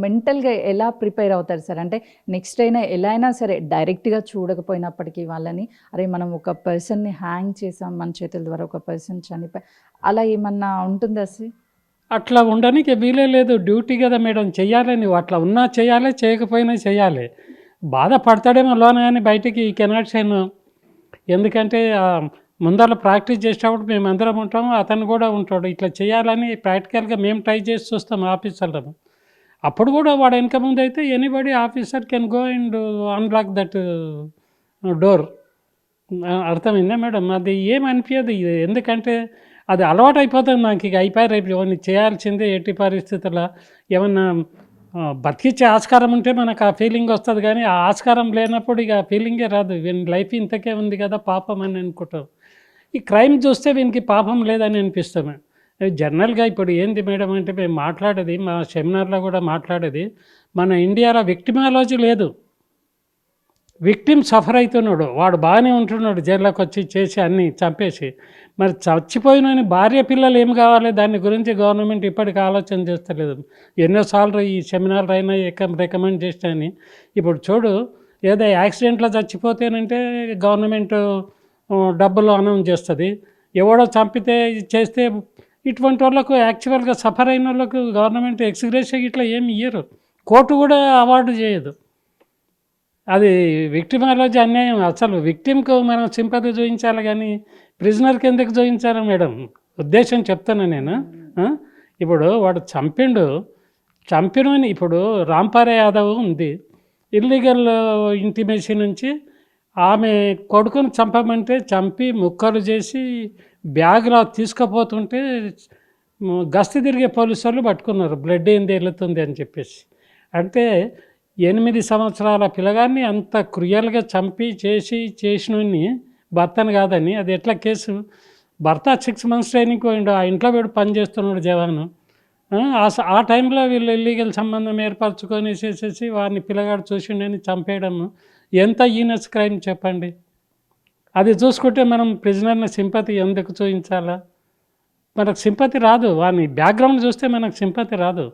మెంటల్గా ఎలా ప్రిపేర్ అవుతారు సార్? అంటే నెక్స్ట్ అయినా ఎలా అయినా సరే డైరెక్ట్గా చూడకపోయినప్పటికీ వాళ్ళని, అరే మనం ఒక పర్సన్ని హ్యాంగ్ చేసాం, మన చేతుల ద్వారా ఒక పర్సన్ చనిపోయి, అలా ఏమన్నా ఉంటుందా సార్? అట్లా ఉండడానికి వీలే లేదు. డ్యూటీ కదా మేడం, చెయ్యాలి. నువ్వు అట్లా ఉన్నా చేయాలి, చేయకపోయినా చేయాలి. బాధపడతాడేమో లోన కానీ బయటికి ఈ కెనాట్ సే నో. ఎందుకంటే ముందర ప్రాక్టీస్ చేసేటప్పుడు మేమందరం ఉంటాము, అతను కూడా ఉంటాడు. ఇట్లా చేయాలని ప్రాక్టికల్గా మేము ట్రై చేసి చూస్తాం ఆఫీసర్లను. అప్పుడు కూడా వాడు వెనక ముందు అయితే anybody officer can go and unlock that door. అర్థమైందా మేడం? అది ఏమనిపించదు. ఎందుకంటే అది అలవాటు అయిపోతుంది నాకు. ఇక అయిపోయి రేపు ఇవన్నీ చేయాల్సిందే ఎట్టి పరిస్థితుల్లో. ఏమన్నా బతికిచ్చే ఆస్కారం ఉంటే మనకు ఆ ఫీలింగ్ వస్తుంది, కానీ ఆ ఆస్కారం లేనప్పుడు ఇక ఆ ఫీలింగే రాదు. వీని లైఫ్ ఇంతకే ఉంది కదా పాపం అని అనుకుంటాం. ఈ క్రైమ్ చూస్తే వీనికి పాపం లేదని అనిపిస్తాము. జనరల్గా ఇప్పుడు ఏంది మేడం అంటే మేము మాట్లాడేది, మా సెమినార్లో కూడా మాట్లాడేది, మన ఇండియాలో విక్టిమాలజీ లేదు. విక్టిమ్ సఫర్ అవుతున్నాడు, వాడు బాగానే ఉంటున్నాడు జైల్లోకి వచ్చి చేసి అన్నీ చంపేసి. మరి చచ్చిపోయిన భార్య పిల్లలు ఏం కావాలి, దాని గురించి గవర్నమెంట్ ఇప్పటికీ ఆలోచన చేస్తలేదు. ఎన్నోసార్లు ఈ సెమినార్లు అయినా రికమెండ్ చేస్తాయని. ఇప్పుడు చూడు, ఏదో యాక్సిడెంట్లో చచ్చిపోతేనంటే గవర్నమెంట్ డబ్బులు అనౌన్స్ చేస్తుంది. ఎవడో చంపితే చేస్తే ఇటువంటి వాళ్ళకు యాక్చువల్గా సఫర్ అయిన వాళ్ళకు గవర్నమెంట్ ఎక్స్గ్రేషియా ఇట్లా ఏమి ఇయ్యరు. కోర్టు కూడా అవార్డు చేయదు. అది విక్టిమాలజీ అన్యాయం. అసలు విక్టిమ్కు మనం సింపతి చూపించాలి, కానీ ప్రిజనర్కి ఎందుకు చూపించాలి మేడం? ఉద్దేశం చెప్తాను నేను. ఇప్పుడు వాడు చంపినని ఇప్పుడు రాంపారే యాదవ్ ఉంది, ఇల్లీగల్ ఇంటిమేసీ నుంచి ఆమె కొడుకుని చంపమంటే చంపి ముక్కలు చేసి బ్యాగ్లో తీసుకుపోతుంటే గస్తీ తిరిగే పోలీసు వాళ్ళు పట్టుకున్నారు, బ్లడ్ ఏంది వెళుతుంది అని చెప్పేసి. అంటే 8 సంవత్సరాల పిల్లగాన్ని అంత క్రూయల్గా చంపి చేసినోని భర్తను కాదని అది ఎట్లా కేసు? భర్త 6 months ట్రైనింగ్ పోయిండు, ఆ ఇంట్లో వీడు పని చేస్తున్నాడు జవాను. ఆ టైంలో వీళ్ళు ఇల్లీగల్ సంబంధం ఏర్పరచుకొని చేసేసి వారిని పిల్లగాడు చూసిండని చంపేయడం ఎంత ఈనస్ క్రైమ్ చెప్పండి. అది చూసుకుంటే మనం ప్రిజనర్ని సింపతి ఎందుకు చూపించాలా? మనకు సింపతి రాదు. వాని బ్యాక్గ్రౌండ్ చూస్తే మనకు సింపతి రాదు.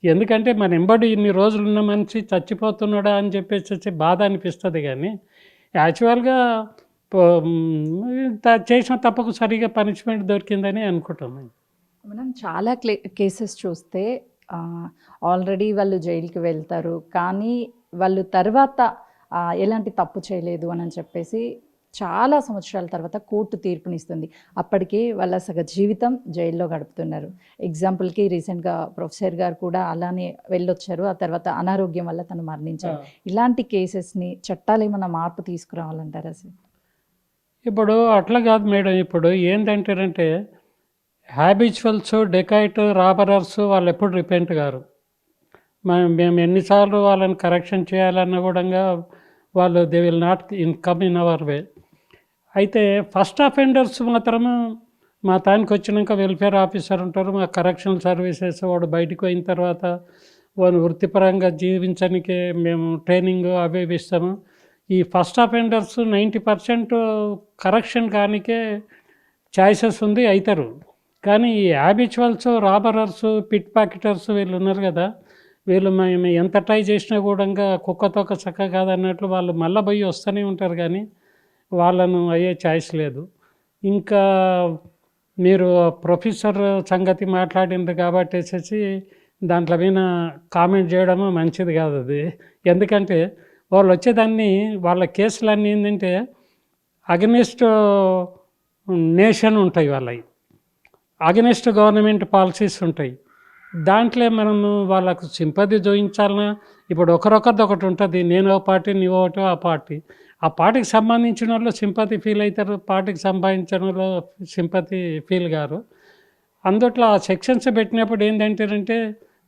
ఎందుకంటే మన ఎంబడి ఇన్ని రోజులు ఉన్న మనిషి చచ్చిపోతున్నాడా అని చెప్పేసి బాధ అనిపిస్తుంది, కానీ యాక్చువల్గా చేసిన తప్పకు సరిగా పనిష్మెంట్ దొరికిందని అనుకుంటాం. మనం చాలా కేసెస్ చూస్తే ఆల్రెడీ వాళ్ళు జైలుకి వెళ్తారు, కానీ వాళ్ళు తర్వాత ఎలాంటి తప్పు చేయలేదు అని చెప్పేసి చాలా సంవత్సరాల తర్వాత కోర్టు తీర్పునిస్తుంది. అప్పటికే వాళ్ళ సగ జీవితం జైల్లో గడుపుతున్నారు. ఎగ్జాంపుల్కి రీసెంట్గా ప్రొఫెసర్ గారు కూడా అలానే వెళ్ళొచ్చారు, ఆ తర్వాత అనారోగ్యం వల్ల తను మరణించారు. ఇలాంటి కేసెస్ని చట్టాలు ఏమైనా మార్పు తీసుకురావాలంటారా సార్? ఇప్పుడు అట్లా కాదు మేడం. ఇప్పుడు ఏంటంటారంటే హ్యాబిచువల్స్, డెకాయిట్, రాబరర్స్ వాళ్ళు ఎప్పుడు రిపెంట్ గారు. మేము ఎన్నిసార్లు వాళ్ళని కరెక్షన్ చేయాలన్నా కూడా వాళ్ళు they will not come in our way. అయితే ఫస్ట్ అఫెండర్స్ మాత్రము మా తానికి వచ్చినాక వెల్ఫేర్ ఆఫీసర్ ఉంటారు, మా కరెక్షనల్ సర్వీసెస్. వాడు బయటకు అయిన తర్వాత వాడు వృత్తిపరంగా జీవించడానికే మేము ట్రైనింగ్ అవి ఇస్తాము. ఈ ఫస్ట్ అఫెండర్స్ 90% కరెక్షన్ కానికే ఛాయిసెస్ ఉంది, అవుతారు. కానీ ఈ హ్యాబిచువల్స్, రాబరర్స్, పిట్ ప్యాకెటర్స్ వీళ్ళు ఉన్నారు కదా, వీళ్ళు మేము ఎంత ట్రై చేసినా కూడా కుక్కతోక చక్క కాదన్నట్లు వాళ్ళు మళ్ళీ పోయి వస్తూనే ఉంటారు, కానీ వాళ్ళను అయ్యే ఛాయిస్ లేదు. ఇంకా మీరు ప్రొఫెసర్ సంగతి మాట్లాడింది కాబట్టి వచ్చేసి దాంట్లో మీద కామెంట్ చేయడము మంచిది కాదు అది. ఎందుకంటే వాళ్ళు వచ్చేదాన్ని వాళ్ళ కేసులన్నీ ఏంటంటే అగెనిస్ట్ నేషన్ ఉంటాయి, వాళ్ళవి అగెనిస్ట్ గవర్నమెంట్ పాలసీస్ ఉంటాయి. దాంట్లో మనము వాళ్ళకు సింపతి చూపించాలన్నా ఇప్పుడు ఒకరొకరిది ఒకటి ఉంటుంది. నేను ఓ పార్టీ, నీవు ఒకటి ఆ పార్టీ. ఆ పార్టీకి సంబంధించిన వాళ్ళు సింపతి ఫీల్ అవుతారు, పార్టీకి సంబంధించిన వాళ్ళు సింపతి ఫీల్ గారు. అందుట్లో ఆ సెక్షన్స్ పెట్టినప్పుడు ఏంటంటారంటే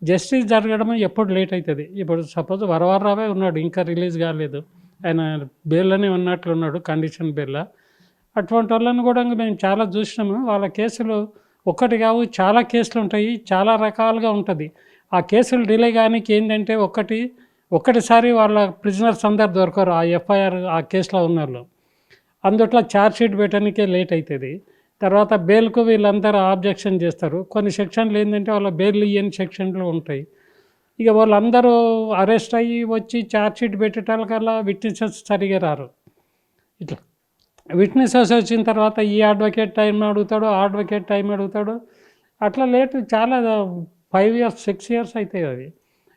జస్టిస్ జరగడం ఎప్పుడు లేట్ అవుతుంది. ఇప్పుడు సపోజ్ వరవరరావే ఉన్నాడు, ఇంకా రిలీజ్ కాలేదు, ఆయన బెయిల్లోనే ఉన్నట్లున్నాడు, కండిషన్ బెయిల్. అటువంటి వాళ్ళని కూడా మేము చాలా చూసినాము. వాళ్ళ కేసులు ఒక్కటి కావు, చాలా కేసులు ఉంటాయి, చాలా రకాలుగా ఉంటుంది. ఆ కేసులు డిలే కానీ ఏంటంటే ఒక్కటిసారి వాళ్ళ ప్రిజనర్స్ అందరు దొరకరు ఆ ఎఫ్ఐఆర్ ఆ కేసులో ఉన్న వాళ్ళు. అందుట్లో ఛార్జ్షీట్ పెట్టడానికే లేట్ అవుతుంది. తర్వాత బెయిల్కు వీళ్ళందరూ ఆబ్జెక్షన్ చేస్తారు. కొన్ని సెక్షన్లు ఏంటంటే వాళ్ళ బెయిల్ ఇయ్యని సెక్షన్లు ఉంటాయి. ఇక వాళ్ళందరూ అరెస్ట్ అయ్యి వచ్చి ఛార్జ్షీట్ పెట్టేటానికల్లా విట్నెసెస్ సరిగా రారు. ఇట్లా విట్నెసెస్ వచ్చిన తర్వాత ఈ అడ్వకేట్ టైం అడుగుతాడు, ఆ అడ్వకేట్ టైం అడుగుతాడు. అట్లా లేట్ చాలా 5 ఇయర్స్ 6 ఇయర్స్ అవుతాయి అవి.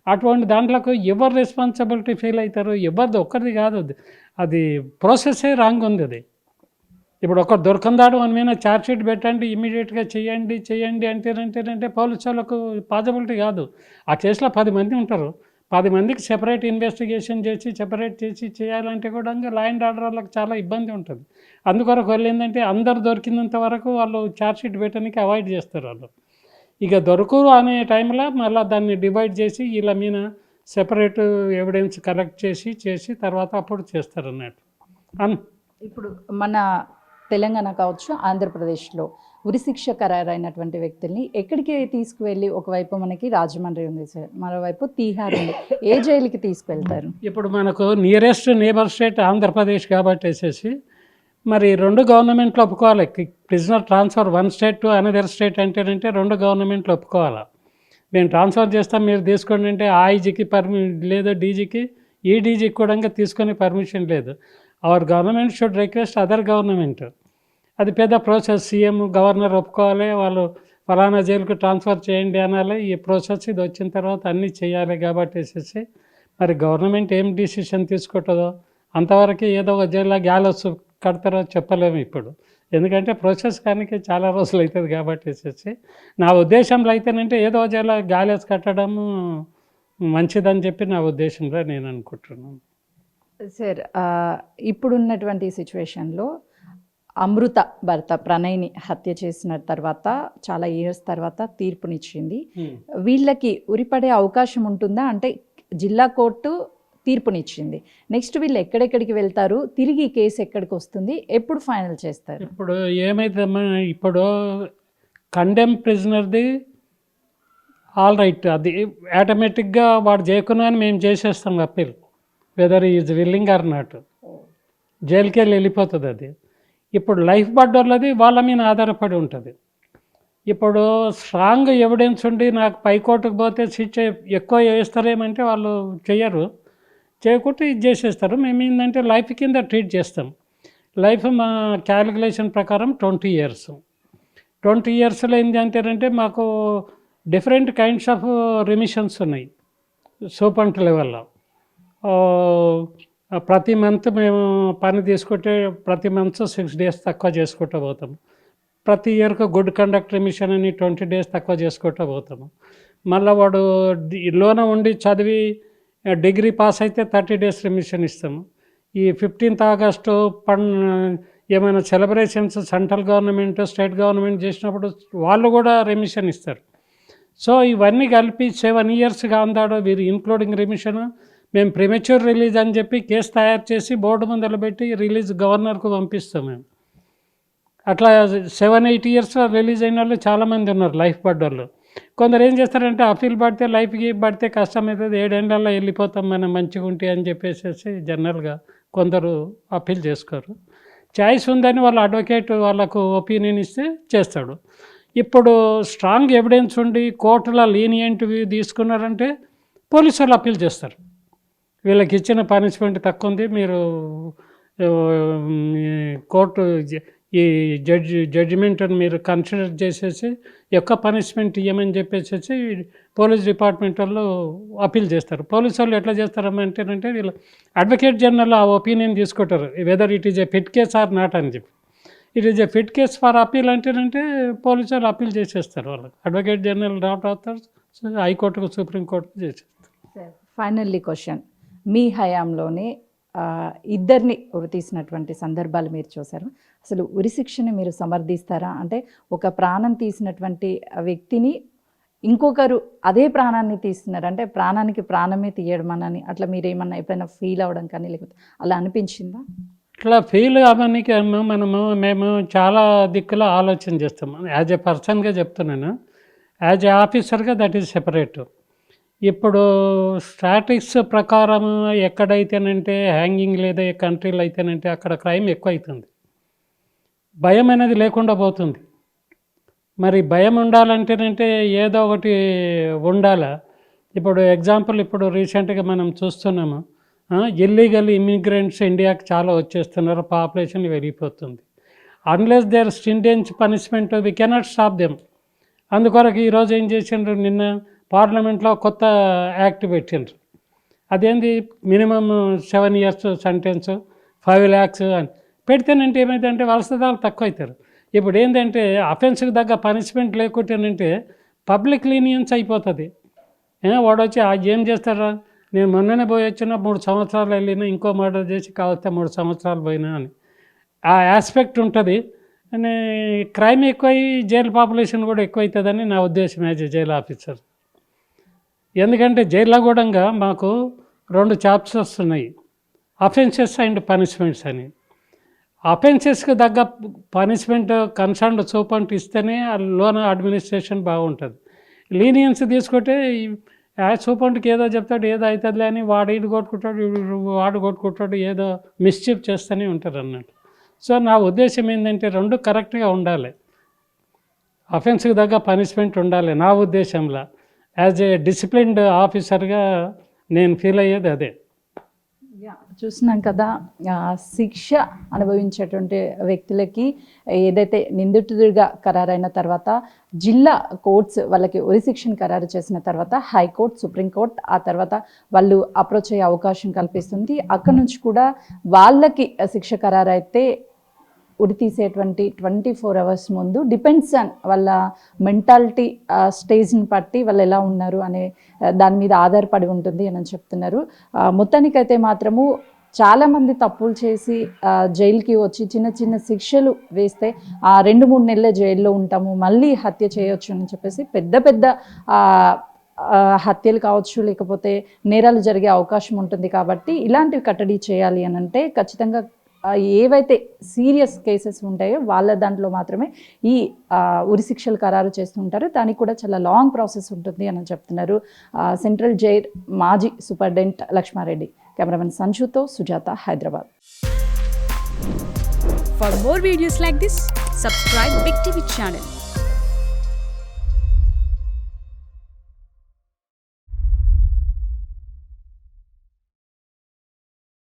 అటువంటి దాంట్లోకి ఎవరు రెస్పాన్సిబిలిటీ ఫీల్ అవుతారు? ఎవరిది ఒక్కరిది కాదు అది. అది ప్రాసెస్సే రాంగ్ ఉంది అది. ఇప్పుడు ఒకరు దొరకందాడు అని మీద ఛార్జ్ షీట్ పెట్టండి, ఇమీడియట్గా చేయండి అంటేనంటే పోలీసు వాళ్ళకు పాసిబిలిటీ కాదు. ఆ కేసులో 10 మంది ఉంటారు. 10 మందికి సెపరేట్ ఇన్వెస్టిగేషన్ చేసి సెపరేట్ చేసి చేయాలంటే కూడా లా అండ్ ఆర్డర్ వాళ్ళకి చాలా ఇబ్బంది ఉంటుంది. అందుకొరకు వాళ్ళు ఏంటంటే అందరు దొరికినంత వరకు వాళ్ళు ఛార్జ్ షీట్ పెట్టడానికి అవాయిడ్ చేస్తారు వాళ్ళు. ఇక దొరకరు అనే టైంలో మళ్ళీ దాన్ని డివైడ్ చేసి వీళ్ళ మీద సెపరేట్ ఎవిడెన్స్ కలెక్ట్ చేసి తర్వాత అప్పుడు చేస్తారు అన్నట్టు. ఇప్పుడు మన తెలంగాణ కావచ్చు, ఆంధ్రప్రదేశ్లో ఉరిశిక్ష ఖరారైనటువంటి వ్యక్తుల్ని ఎక్కడికి తీసుకువెళ్ళి, ఒకవైపు మనకి రాజమండ్రి ఉంది సార్, మరోవైపు తీహార్ ఉంది, ఏ జైలుకి తీసుకువెళ్తారు? ఇప్పుడు మనకు నియరెస్ట్ నేబర్ స్టేట్ ఆంధ్రప్రదేశ్ కాబట్టి వేసేసి మరి 2 గవర్నమెంట్లు ఒప్పుకోవాలి. Prisoner transfer 1 state to another state అంటేనంటే 2 గవర్నమెంట్లు ఒప్పుకోవాలి. మేము ట్రాన్స్ఫర్ చేస్తాం మీరు తీసుకోండి అంటే ఐజీకి లేదు, డీజీకి ఈడీజీకి కూడా తీసుకునే పర్మిషన్ లేదు. Our government should request other government. అది పెద్ద ప్రాసెస్. సీఎం గవర్నర్ ఒప్పుకోవాలి, వాళ్ళు ఫలానా జైలుకు ట్రాన్స్ఫర్ చేయండి అనాలి. ఈ ప్రాసెస్ ఇది వచ్చిన తర్వాత అన్నీ చేయాలి కాబట్టి వేసేసి మరి గవర్నమెంట్ ఏం డిసిషన్ తీసుకుంటుందో అంతవరకు ఏదో ఒక జైల్లో గ్యాలస్ కడతారో చెప్పలేము ఇప్పుడు. ఎందుకంటే ప్రాసెస్ కానీ చాలా రోజులు అవుతుంది కాబట్టి వేసేసి నా ఉద్దేశంలో అయితేనంటే ఏదో జైల్లో గ్యాలస్ కట్టడము మంచిదని చెప్పి నా ఉద్దేశంలో నేను అనుకుంటున్నాను. సార్, ఇప్పుడున్నటువంటి సిచ్యువేషన్లో అమృత భర్త ప్రణయ్ని హత్య చేసిన తర్వాత చాలా ఇయర్స్ తర్వాత తీర్పునిచ్చింది. వీళ్ళకి ఉరిపడే అవకాశం ఉంటుందా? అంటే జిల్లా కోర్టు తీర్పునిచ్చింది, నెక్స్ట్ వీళ్ళు ఎక్కడెక్కడికి వెళ్తారు, తిరిగి కేసు ఎక్కడికి వస్తుంది, ఎప్పుడు ఫైనల్ చేస్తారు? ఇప్పుడు ఏమైందమ్మా, ఇప్పుడు కండెమ్ ప్రిజనర్ది ఆల్ రైట్, అది ఆటోమేటిక్గా వాడు చేయకున్నా అని మేము చేసేస్తాం appeal, whether is willing or not. జైలుకి వెళ్ళిపోతుంది అది. ఇప్పుడు లైఫ్ బడ్డర్లది వాళ్ళ మీద ఆధారపడి ఉంటుంది. ఇప్పుడు స్ట్రాంగ్ ఎవిడెన్స్ ఉండి నాకు పైకోర్టుకు పోతే శిక్ష ఎక్కువ వేస్తారేమంటే వాళ్ళు చెయ్యరు, చేయకుంటే ఇది చేసేస్తారు. మేము ఏంటంటే లైఫ్ కింద ట్రీట్ చేస్తాం. లైఫ్ మా క్యాలిక్యులేషన్ ప్రకారం 20 ఇయర్స్. 20 ఇయర్స్లో ఏంటి అంటారంటే మాకు డిఫరెంట్ కైండ్స్ ఆఫ్ రిమిషన్స్ ఉన్నాయి సూపంట్ లెవెల్లో. ప్రతి మంత్ మేము పని తీసుకుంటే ప్రతి మంత్ 6 days తక్కువ చేసుకుంటూ పోతాము. ప్రతి ఇయర్కు గుడ్ కండక్ట్ రిమిషన్ అని 20 days తక్కువ చేసుకుంటూ పోతాము. మళ్ళీ వాడు లోన ఉండి చదివి డిగ్రీ పాస్ అయితే 30 days రిమిషన్ ఇస్తాము. ఈ 15th ఆగస్టు ఏమైనా celebrations central government state government చేసినప్పుడు వాళ్ళు కూడా రిమిషన్ ఇస్తారు. సో ఇవన్నీ కలిపి 7 years అందాడు వీరు ఇంక్లూడింగ్ రిమిషన్. మేము ప్రిమెచ్యూర్ రిలీజ్ అని చెప్పి కేసు తయారు చేసి బోర్డు ముందర పెట్టి రిలీజ్ గవర్నర్కు పంపిస్తాం మేము. అట్లా 7-8 years రిలీజ్ అయిన వాళ్ళు చాలామంది ఉన్నారు లైఫ్ పడ్డోళ్ళు. కొందరు ఏం చేస్తారంటే అప్పీల్ పడితే లైఫ్కి పడితే కష్టమవుతుంది, 7 ఏళ్ళల్లో వెళ్ళిపోతాం మనం మంచిగా ఉంటే అని చెప్పేసి జనరల్గా కొందరు అప్పీల్ చేసుకోరు. చాయిస్ ఉందని వాళ్ళ అడ్వకేట్ వాళ్ళకు ఒపీనియన్ ఇస్తే చేస్తాడు. ఇప్పుడు స్ట్రాంగ్ ఎవిడెన్స్ ఉండి కోర్టులో లీనియంట్ తీసుకున్నారంటే పోలీసు వాళ్ళు అప్పీల్ చేస్తారు. వీళ్ళకి ఇచ్చిన పనిష్మెంట్ తక్కువ ఉంది, మీరు కోర్టు ఈ జడ్జిమెంట్ని మీరు కన్సిడర్ చేసేసి ఎక్కువ పనిష్మెంట్ ఇవ్వమని చెప్పేసి పోలీస్ డిపార్ట్మెంట్ వాళ్ళు అప్పీల్ చేస్తారు. పోలీసు వాళ్ళు ఎట్లా చేస్తారంటేనంటే వీళ్ళు అడ్వకేట్ జనరల్ ఆ ఒపీనియన్ తీసుకుంటారు, whether it is a fit case or not అని చెప్పి. It is a fit case for appeal అంటేనంటే పోలీసు వాళ్ళు అప్పీల్ చేసేస్తారు. వాళ్ళకి అడ్వకేట్ జనరల్ డ్రాఫ్ట్ అవుతారు, హైకోర్టుకు సుప్రీంకోర్టుకు చేసేస్తారు. ఫైనల్లీ క్వశ్చన్, మీ హయాంలోనే ఇద్దరిని ఉరి తీసినటువంటి సందర్భాలు మీరు చూసారు. అసలు ఉరిశిక్షని మీరు సమర్థిస్తారా? అంటే ఒక ప్రాణం తీసినటువంటి వ్యక్తిని ఇంకొకరు అదే ప్రాణాన్ని తీస్తున్నారు, అంటే ప్రాణానికి ప్రాణమే తీయడమని అట్లా మీరు ఏమన్నా ఎప్పుడైనా ఫీల్ అవ్వడం కానీ లేకపోతే అలా అనిపించిందా? ఇట్లా ఫీల్ అవ్వడానికి మేము చాలా దిక్కులో ఆలోచన చేస్తాము. యాజ్ ఏ పర్సన్గా చెప్తున్నాను, యాజ్ ఏ ఆఫీసర్గా దట్ ఈజ్ సెపరేట్. ఇప్పుడు స్టాటిక్స్ ప్రకారం ఎక్కడైతేనంటే హ్యాంగింగ్ లేదా ఏ కంట్రీలో అయితేనంటే అక్కడ క్రైమ్ ఎక్కువ అవుతుంది, భయం అనేది లేకుండా పోతుంది. మరి భయం ఉండాలంటేనంటే ఏదో ఒకటి ఉండాలా. ఇప్పుడు ఎగ్జాంపుల్, ఇప్పుడు రీసెంట్గా మనం చూస్తున్నాము, ఇల్లీగల్ ఇమిగ్రెంట్స్ ఇండియాకి చాలా వచ్చేస్తున్నారు, పాపులేషన్ పెరిగిపోతుంది. Unless there stringent punishment we cannot stop them. అందుకొరకు ఈరోజు ఏం చేసిండ్రు, నిన్న పార్లమెంట్లో కొత్త యాక్ట్ పెట్టిండ్రు. అదేంది మినిమం 7 years సెంటెన్స్ 5 lakhs అని పెడితేనంటే ఏమైందంటే వలసదారులు తక్కువ అవుతారు. ఇప్పుడు ఏంటంటే అఫెన్స్కి తగ్గ పనిష్మెంట్ లేకుంటేనంటే పబ్లిక్ లీనియన్స్ అయిపోతుంది. వాడు వచ్చి ఏం చేస్తారా, నేను మొన్ననే పోయి వచ్చినా 3 సంవత్సరాలు వెళ్ళినా, ఇంకో మర్డర్ చేసి కావస్తే 3 సంవత్సరాలు పోయినా అని ఆ ఆస్పెక్ట్ ఉంటుంది. అని క్రైమ్ ఎక్కువై జైలు పాపులేషన్ కూడా ఎక్కువ అవుతుందని నా ఉద్దేశం యాజ్ ఏ జైలు ఆఫీసర్. ఎందుకంటే జైల్లో కూడా మాకు 2 చాప్టర్స్ ఉన్నాయి, అఫెన్సెస్ అండ్ పనిష్మెంట్స్ అని. అఫెన్సెస్కి తగ్గ పనిష్మెంట్ కన్సర్న్ సూపంట్ ఇస్తేనే లోన అడ్మినిస్ట్రేషన్ బాగుంటుంది. లీనియన్స్ తీసుకుంటే సూపంట్కి ఏదో చెప్తాడు, ఏదో అవుతుందిలే అని వాడు కొట్టుకుంటాడు, ఏదో మిస్చీఫ్ చేస్తూనే ఉంటారు అన్నట్టు. సో నా ఉద్దేశం ఏంటంటే 2 కరెక్ట్గా ఉండాలి, అఫెన్స్కి తగ్గ పనిష్మెంట్ ఉండాలి. నా ఉద్దేశంలో యాజ్ ఏ డిసిప్లిన్డ్ ఆఫీసర్గా నేను ఫీల్ అయ్యేది అదే. చూస్తున్నాం కదా, శిక్ష అనుభవించేటువంటి వ్యక్తులకి ఏదైతే నిందితుడిగా ఖరారైన తర్వాత జిల్లా కోర్ట్స్ వాళ్ళకి ఉరిశిక్షను ఖరారు చేసిన తర్వాత హైకోర్టు, సుప్రీంకోర్టు ఆ తర్వాత వాళ్ళు అప్రోచ్ అయ్యే అవకాశం కల్పిస్తుంది. అక్కడ నుంచి కూడా వాళ్ళకి శిక్ష ఖరారైతే ఉరి తీసేటువంటి 24 hours ముందు డిపెండ్స్ ఆన్ వాళ్ళ మెంటాలిటీ స్టేజ్ని బట్టి వాళ్ళు ఎలా ఉన్నారు అనే దాని మీద ఆధారపడి ఉంటుంది అని చెప్తున్నారు. మొత్తానికైతే మాత్రము చాలామంది తప్పులు చేసి జైలుకి వచ్చి చిన్న చిన్న శిక్షలు వేస్తే 2-3 నెలల జైల్లో ఉంటాము, మళ్ళీ హత్య చేయొచ్చు అని చెప్పేసి పెద్ద పెద్ద హత్యలు కావచ్చు, లేకపోతే నేరాలు జరిగే అవకాశం ఉంటుంది. కాబట్టి ఇలాంటివి కట్టడి చేయాలి అని అంటే ఖచ్చితంగా ఏవైతే సీరియస్ కేసెస్ ఉంటాయో వాళ్ళ దాంట్లో మాత్రమే ఈ ఉరిశిక్షలు ఖరారు చేస్తుంటారు. దానికి కూడా చాలా లాంగ్ ప్రాసెస్ ఉంటుంది అని చెప్తున్నారు సెంట్రల్ జైల్ మాజీ సూపరింటెండెంట్ లక్ష్మారెడ్డి. కెమెరామెన్ సంజుతో Sujata, Hyderabad. For more videos like this, subscribe Big TV channel.